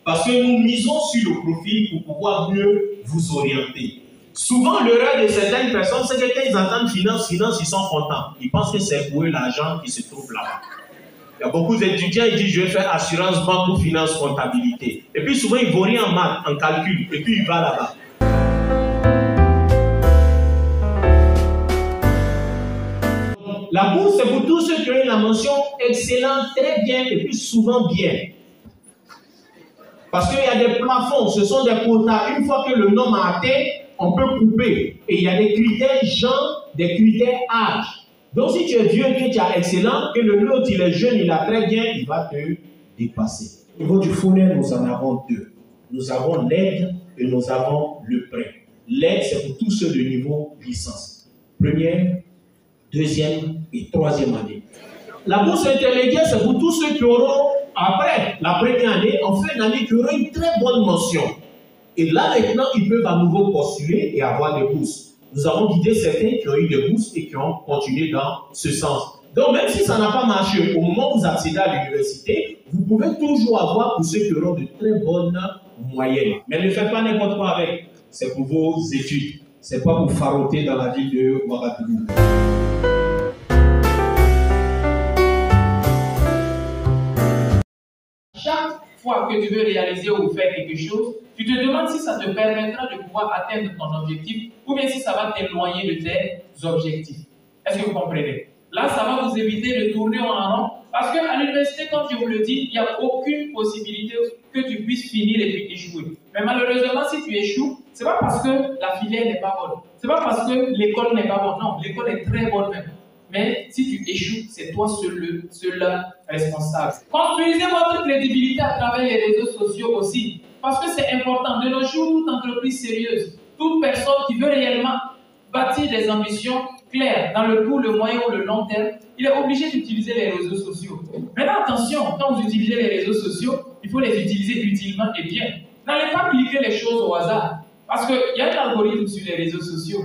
Parce que nous misons sur le profil pour pouvoir mieux vous orienter. Souvent, l'erreur de certaines personnes, c'est que quand ils entendent finance, ils sont contents. Ils pensent que c'est pour eux l'argent qui se trouve là-bas. Il y a beaucoup d'étudiants qui disent je vais faire assurance, banque ou finance, comptabilité. Et puis souvent, ils ne vont rien en maths, en calcul. Et puis, ils vont là-bas. La bourse, c'est pour tous ceux qui ont la mention excellent, très bien, et puis souvent bien. Parce qu'il y a des plafonds, ce sont des quotas. Une fois que le nombre a atteint, on peut couper. Et il y a des critères genre, des critères âge. Donc si tu es vieux et que tu as excellent, que l'autre il est jeune, il a très bien, il va te dépasser. Au niveau du funnel, nous en avons deux. Nous avons l'aide et nous avons le prêt. L'aide, c'est pour tous ceux de niveau licence. Première, deuxième et troisième année. La bourse intermédiaire, c'est pour tous ceux qui auront, après la première année, en fin d'année, qui auront une très bonne mention. Et là, maintenant, ils peuvent à nouveau postuler et avoir des bourses. Nous avons guidé certains qui ont eu des bourses et qui ont continué dans ce sens. Donc, même si ça n'a pas marché, au moment où vous accédez à l'université, vous pouvez toujours avoir pour ceux qui auront de très bonnes moyennes. Mais ne faites pas n'importe quoi avec. C'est pour vos études. Ce n'est pas pour faroter dans la ville de Ouagadougou. Chaque fois que tu veux réaliser ou faire quelque chose, tu te demandes si ça te permettra de pouvoir atteindre ton objectif ou bien si ça va t'éloigner de tes objectifs. Est-ce que vous comprenez? Là, ça va vous éviter de tourner en rond parce qu'à l'université, comme je vous le dis, il n'y a aucune possibilité que tu puisses finir et puis échouer. Mais malheureusement, si tu échoues, ce n'est pas parce que la filière n'est pas bonne. Ce n'est pas parce que l'école n'est pas bonne. Non, l'école est très bonne même. Mais si tu échoues, c'est toi seul responsable. Construisez votre crédibilité à travers les réseaux sociaux aussi. Parce que c'est important. De nos jours, toute entreprise sérieuse, toute personne qui veut réellement bâtir des ambitions claires dans le court, le moyen ou le long terme, il est obligé d'utiliser les réseaux sociaux. Maintenant, attention, quand vous utilisez les réseaux sociaux, il faut les utiliser utilement et bien. N'allez pas cliquer les choses au hasard. Parce qu'il y a un algorithme sur les réseaux sociaux.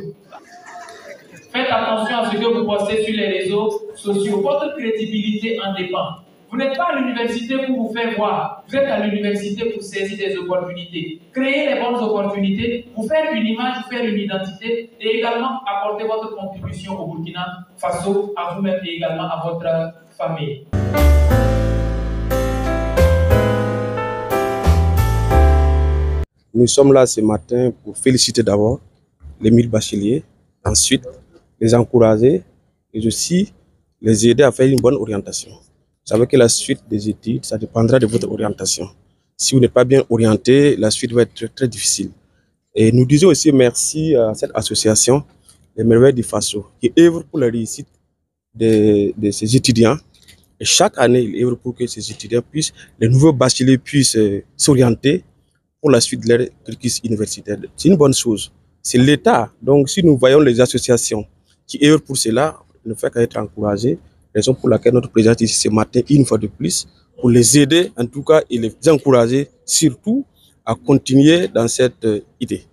Faites attention à ce que vous postez sur les réseaux sociaux. Votre crédibilité en dépend. Vous n'êtes pas à l'université pour vous faire voir. Vous êtes à l'université pour saisir des opportunités. Créer les bonnes opportunités, pour faire une image, pour faire une identité et également apporter votre contribution au Burkina Faso, à vous-même et également à votre famille. Nous sommes là ce matin pour féliciter d'abord les 1000 bacheliers, ensuite les encourager et aussi les aider à faire une bonne orientation. Vous savez que la suite des études, ça dépendra de votre orientation. Si vous n'êtes pas bien orienté, la suite va être très, très difficile. Et nous disons aussi merci à cette association, les Merveilles du Faso, qui œuvre pour la réussite de ces étudiants. Et chaque année, ils œuvrent pour que ces étudiants puissent, les nouveaux bacheliers puissent s'orienter pour la suite de leur cursus universitaire. C'est une bonne chose. C'est l'État. Donc, si nous voyons les associations qui œuvrent pour cela, ne fait qu'à être encouragés. Raison pour laquelle notre président est ici ce matin, une fois de plus, pour les aider, en tout cas, et les encourager, surtout, à continuer dans cette idée.